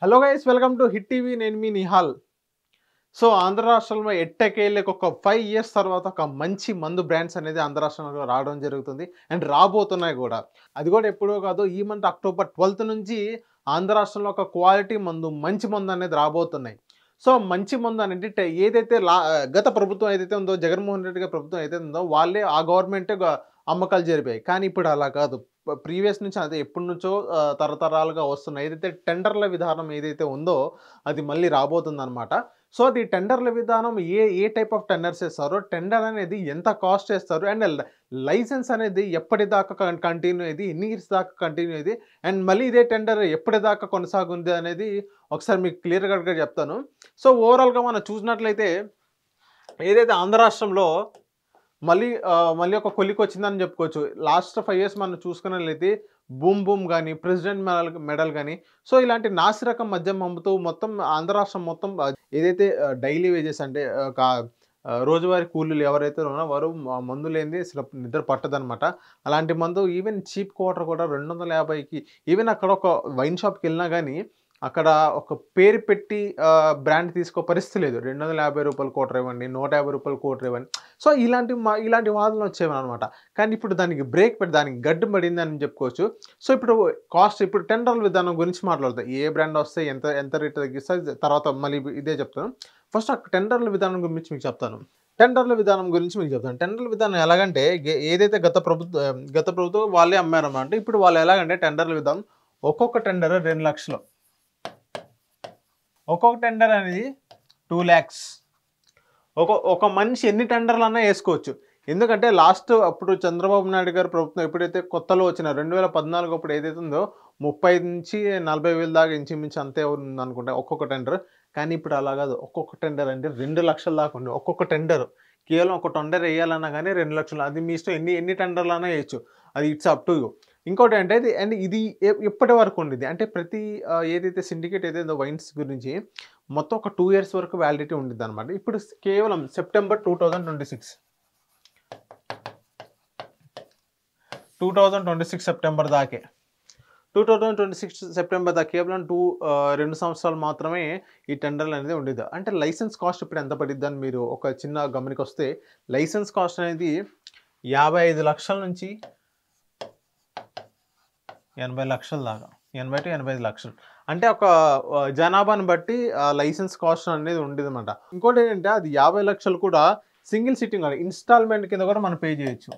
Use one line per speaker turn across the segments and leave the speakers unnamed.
Hello guys, welcome to hit TV. నేను మీ Nihal. So Andhra రాష్ట్రంలో ఎట్టకేళ్ళకి ఒక 5 ఇయర్స్ తర్వాత ఒక మంచి మందు బ్రాండ్స్ అనేది ఆంధ్ర రాష్ట్రంలో రావడం జరుగుతుంది. అండ్ రాబోతున్నాయి కూడా. అది కూడా ఎప్పుడో కాదు, ఈ మంత్ అక్టోబర్ 12th నుంచి ఆంధ్ర రాష్ట్రంలో ఒక క్వాలిటీ మందు, మంచి మందు అనేది రాబోతున్నాయి. సో మంచి మందు అనేది ఏదైతే గత ప్రభుత్వం ఏదైతే ఉందో, జగన్మోహన్ రెడ్డి గారి ప్రభుత్వం ఏదైతే ఉందో, వాళ్ళే ఆ గవర్నమెంటే అమ్మకాలు జరిపాయి. కానీ ఇప్పుడు అలా కాదు. ప్రీవియస్ నుంచి అదే ఎప్పటి నుంచో తరతరాలుగా వస్తున్న ఏదైతే టెండర్ల విధానం ఏదైతే ఉందో అది మళ్ళీ రాబోతుందన్నమాట. సో అది టెండర్ల విధానం ఏ ఏ టైప్ ఆఫ్ టెండర్స్ ఇస్తారో, టెండర్ అనేది ఎంత కాస్ట్ చేస్తారు, అండ్ లైసెన్స్ అనేది ఎప్పటిదాకా కంటిన్యూ అయ్యేది, ఎన్ని ఇయర్స్ దాకా కంటిన్యూ అయ్యేది, అండ్ మళ్ళీ ఇదే టెండర్ ఎప్పటిదాకా కొనసాగుంది అనేది ఒకసారి మీకు క్లియర్ కట్గా చెప్తాను. సో ఓవరాల్గా మనం చూసినట్లయితే ఏదైతే ఆంధ్ర రాష్ట్రంలో మళ్ళీ ఒక కొలికొచ్చిందని చెప్పుకోవచ్చు. లాస్ట్ 5 ఇయర్స్ మనం చూసుకున్నట్లయితే బూమ్ బూమ్ గానీ, ప్రెసిడెంట్ మెడల్ గానీ, సో ఇలాంటి నాసిరకం మద్యం అమ్ముతూ మొత్తం ఆంధ్ర రాష్ట్రం మొత్తం ఏదైతే డైలీ వేజెస్ అంటే రోజువారీ కూలీలు ఎవరైతే ఉన్నారో వారు మందు లేనిదే అసలు నిద్ర పట్టదనమాట. అలాంటి మందు ఈవెన్ చీప్ క్వార్టర్ కూడా 250కి, ఈవెన్ అక్కడ ఒక వైన్ షాప్‌కెళ్ళినా గానీ అక్కడ ఒక పేరు పెట్టి బ్రాండ్ తీసుకో పరిస్థితి లేదు. రూ. 250 కోటర్ ఇవ్వండి, రూ. 150 కోటర్ ఇవ్వండి. సో ఇలాంటి వాదనలు వచ్చేవన్నమాట. కానీ ఇప్పుడు దానికి బ్రేక్ పెట్టి దానికి గడ్డు పడిందని చెప్పుకోవచ్చు. సో ఇప్పుడు టెండర్ల విధానం గురించి మాట్లాడతా. ఏ బ్రాండ్ వస్తే ఎంత ఎంత రేట్ తగ్గిస్తే తర్వాత మళ్ళీ ఇదే చెప్తాను. ఫస్ట్ ఆ టెండర్ల విధానం గురించి మీకు చెప్తాను. టెండర్ల విధానం ఎలాగంటే ఏదైతే గత ప్రభుత్వం వాళ్ళే అమ్మారన్నమాట. ఇప్పుడు వాళ్ళు ఎలాగంటే టెండర్ల విధానం ఒక్కొక్క టెండర్ 2,00,000. ఒక్కొక్క టెండర్ అనేది 2,00,000. ఒక మనిషి ఎన్ని టెండర్లన్నా వేసుకోవచ్చు. ఎందుకంటే అప్పుడు చంద్రబాబు నాయుడు గారి ప్రభుత్వం ఎప్పుడైతే కొత్తలో వచ్చిన 2014 అప్పుడు ఏదైతే ఉందో 30,000-40,000 దాకా ఇంచుమించు అంతే ఉందనుకుంటా ఒక్కొక్క టెండర్. కానీ ఇప్పుడు అలా కాదు. ఒక్కొక్క టెండర్ అంటే 2,00,000 దాకా ఉంది. ఒక్కొక్క టెండర్ కేవలం ఒక టెండర్ వేయాలన్నా కానీ 2,00,000. అది మీ ఇష్టం, ఎన్ని టెండర్లన్నా వేయచ్చు. అది ఇట్స్ అప్ టు యూ. ఇంకోటి అంటే ఇది ఎప్పటి వరకు ఉండిద్ది అంటే ప్రతి ఏదైతే సిండికేట్ ఏదైతే వైన్స్ గురించి మొత్తం ఒక 2 ఇయర్స్ వరకు వ్యాలిడిటీ ఉండిద్దనమాట. ఇప్పుడు కేవలం సెప్టెంబర్ 2026 సెప్టెంబర్ దాకే. 2026 సెప్టెంబర్ దాకా కేవలం 2 సంవత్సరాలు మాత్రమే ఈ టెండర్లు అనేది ఉండేది. అంటే లైసెన్స్ కాస్ట్ ఇప్పుడు ఎంత పడిద్దని మీరు ఒక చిన్న గమనికొస్తే, లైసెన్స్ కాస్ట్ అనేది 55,00,000 నుంచి 80,00,000 దాకా. 80-85 లక్షలు. అంటే ఒక జనాభాను బట్టి లైసెన్స్ కాస్ట్ అనేది ఉండేదన్నమాట. ఇంకోటి ఏంటంటే అది 50,00,000 కూడా సింగిల్ సిట్టింగ్ కాదు, ఇన్‌స్టాల్‌మెంట్ కింద కూడా మనం పే చేయొచ్చు.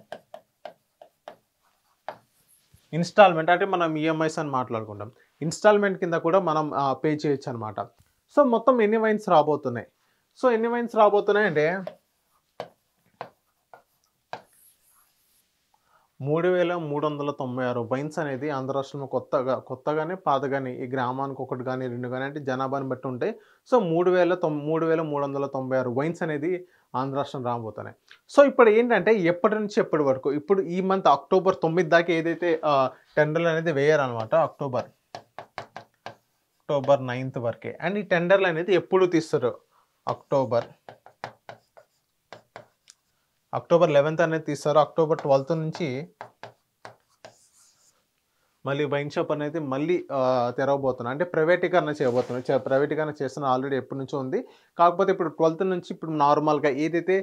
ఇన్‌స్టాల్‌మెంట్ అంటే మనం ఈఎంఐస్ అని మాట్లాడుకుంటాం. ఇన్‌స్టాల్‌మెంట్ కింద కూడా మనం పే చేయొచ్చనమాట. సో మొత్తం ఎన్ని వైన్స్ రాబోతున్నాయంటే 3,396 వైన్స్ అనేది ఆంధ్ర రాష్ట్రంలో కొత్తగానే పాతగానే ఈ గ్రామానికి ఒకటి గానీ, 2 గానీ అంటే జనాభాని బట్టి ఉంటాయి. సో 3,396 వైన్స్ అనేది ఆంధ్ర రాష్ట్రం రాబోతున్నాయి. సో ఇప్పుడు ఏంటంటే ఎప్పటి నుంచి ఎప్పటి వరకు, ఇప్పుడు ఈ మంత్ అక్టోబర్ 9 దాకా ఏదైతే టెండర్లు అనేది వేయారనమాట. అక్టోబర్ 9th వరకే. అండ్ ఈ టెండర్లు అనేది ఎప్పుడు తీస్తారు, అక్టోబర్ 11th అనేది తీస్తారు. అక్టోబర్ 12th నుంచి మళ్ళీ వైన్ షాప్ అనేది మళ్ళీ తెరవబోతున్నారు. అంటే ప్రైవేటీకరణ చేయబోతున్నారు. ప్రైవేటీకరణ చేస్తున్న ఆల్రెడీ ఎప్పటి నుంచో ఉంది. కాకపోతే ఇప్పుడు 12th నుంచి ఇప్పుడు నార్మల్‌గా ఏదైతే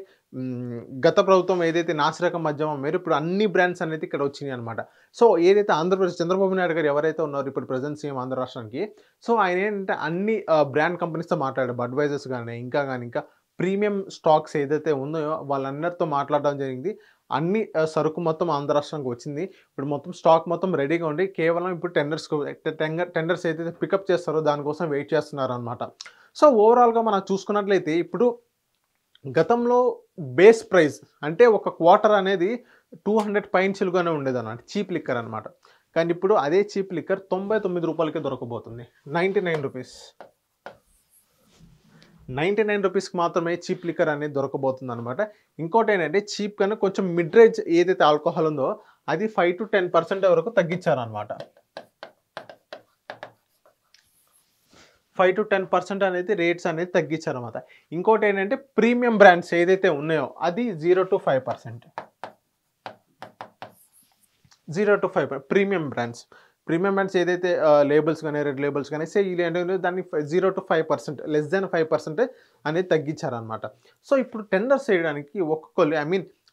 గత ప్రభుత్వం ఏదైతే నాసిరకం మద్యం అమ్మారో ఇప్పుడు అన్ని బ్రాండ్స్ అనేది ఇక్కడ వచ్చినాయి అనమాట. సో ఏదైతే ఆంధ్రప్రదేశ్ చంద్రబాబు నాయుడు గారు ఎవరైతే ఉన్నారో ఇప్పుడు ప్రెజెంట్ సీఎం ఆంధ్ర రాష్ట్రానికి, సో ఆయన ఏంటంటే అన్ని బ్రాండ్ కంపెనీస్‌తో మాట్లాడారు. బడ్వైజర్స్ గానీ, ఇంకా ప్రీమియం స్టాక్స్ ఏదైతే ఉన్నాయో వాళ్ళందరితో మాట్లాడడం జరిగింది. అన్ని సరుకు మొత్తం ఆంధ్ర రాష్ట్రానికి వచ్చింది. ఇప్పుడు మొత్తం స్టాక్ మొత్తం రెడీగా ఉండి కేవలం ఇప్పుడు టెండర్స్ ఏదైతే పికప్ చేస్తారో దానికోసం వెయిట్ చేస్తున్నారనమాట. సో ఓవరాల్‌గా మనం చూసుకున్నట్లయితే ఇప్పుడు గతంలో బేస్ ప్రైస్ అంటే ఒక క్వార్టర్ అనేది 200 పైంచిలుగానే ఉండేదన్నమాట. చీప్ లిక్కర్ అనమాట. కానీ ఇప్పుడు అదే చీప్ లిక్కర్ రూ. 99కే దొరకబోతుంది. 99 రూపీస్. 99 రూపీస్‌కి మాత్రమే చీప్ లిక్కర్ అనేది దొరకబోతుందనమాట. ఇంకోటి ఏంటంటే చీప్ కన్నా కొంచెం మిడ్ రేంజ్ ఏదైతే ఆల్కహాల్ ఉందో అది 5-10% వరకు తగ్గించారనమాట. 5-10% అనేది రేట్స్ అనేది తగ్గించారనమాట. ఇంకోటి ఏంటంటే ప్రీమియం బ్రాండ్స్ ఏదైతే ఉన్నాయో అది 0-5%. 0-5 ప్రీమియం బ్రాండ్స్. ప్రీమియం బ్రాండ్స్ ఏదైతే లేబుల్స్ గాని, రెడ్ లేబుల్స్ గాని దాన్ని 0-5% లెస్ దాన్ 5% అనేది తగ్గించారనమాట. సో, ఇప్పుడు టెండర్స్ చేయడానికి ఒక్కొక్కళ్ళు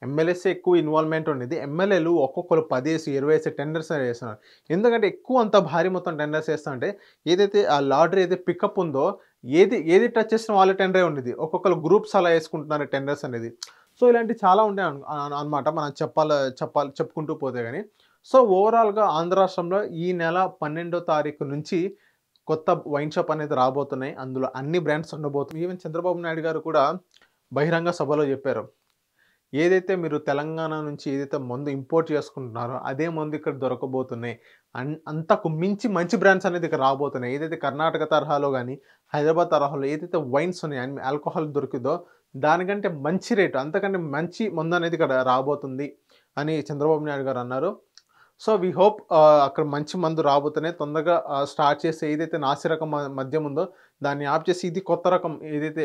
ఎమ్మెల్యేసే ఎక్కువ ఇన్వాల్వ్‌మెంట్ ఉండేది. ఎమ్మెల్యేలు ఒక్కొక్కళ్ళు 10 20 టెండర్స్ చేస్తున్నారు. ఎందుకంటే ఎక్కువ అంత భారీ మొత్తం టెండర్స్ చేస్తాంటే ఏదైతే ఆ లాటరీ ఏదైతే పికప్ ఉందో ఏది టచ్ చేసినా వాళ్ళ టెండరే ఉండేది. ఒక్కొక్కళ్ళు గ్రూప్స్ అలా యేసుకుంటున్నారు టెండర్స్ అనేది. సో, ఇలాంటివి చాలా ఉండే అనమాట. మనం చెప్పుకుంటూ పోతే గాని. సో, ఓవరాల్‌గా ఆంధ్ర రాష్ట్రంలో ఈ నెల 12వ తారీఖు నుంచి కొత్త వైన్ షాప్ అనేది రాబోతున్నాయి. అందులో అన్ని బ్రాండ్స్ ఉండబోతున్నాయి. ఈవెన్ చంద్రబాబు నాయుడు గారు కూడా బహిరంగ సభలో చెప్పారు. ఏదైతే మీరు తెలంగాణ నుంచి ఏదైతే మందు ఇంపోర్ట్ చేసుకుంటున్నారో, అదే మందు ఇక్కడ దొరకబోతున్నాయి. అంతకు మించి మంచి బ్రాండ్స్ అనేది ఇక్కడ రాబోతున్నాయి. ఏదైతే కర్ణాటక తరహాలో గాని, హైదరాబాద్ తరహాలో ఏదైతే వైన్స్ ఉన్నాయో, ఆల్కహాల్ దొరికిద్దో దానికంటే మంచి రేటు, అంతకంటే మంచి మందు అనేది ఇక్కడ రాబోతుంది అని చంద్రబాబు నాయుడు గారు అన్నారు. సో, వి హోప్ అక్కడ మంచి మందు రాబోతున్నాయి. తొందరగా స్టార్ట్ చేసి ఏదైతే నాసిరకం మద్యం ఉందో దాన్ని ఆప్ చేసి ఇది కొత్త రకం ఏదైతే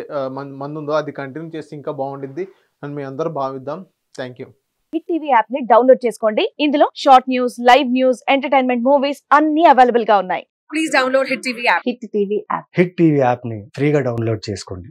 మందుందో అది కంటిన్యూ చేస్తే ఇంకా బావుండిద్ది అని మేమందరం భావిద్దాం. Thank you.
Hit TV app ని డౌన్లోడ్ చేసుకోండి. ఇందులో short news, live news, entertainment movies అన్ని అవైలబుల్ గా ఉన్నాయి. Please download hit TV app.
Hit TV యాప్ని ఫ్రీగా డౌన్లోడ్ చేసుకోండి.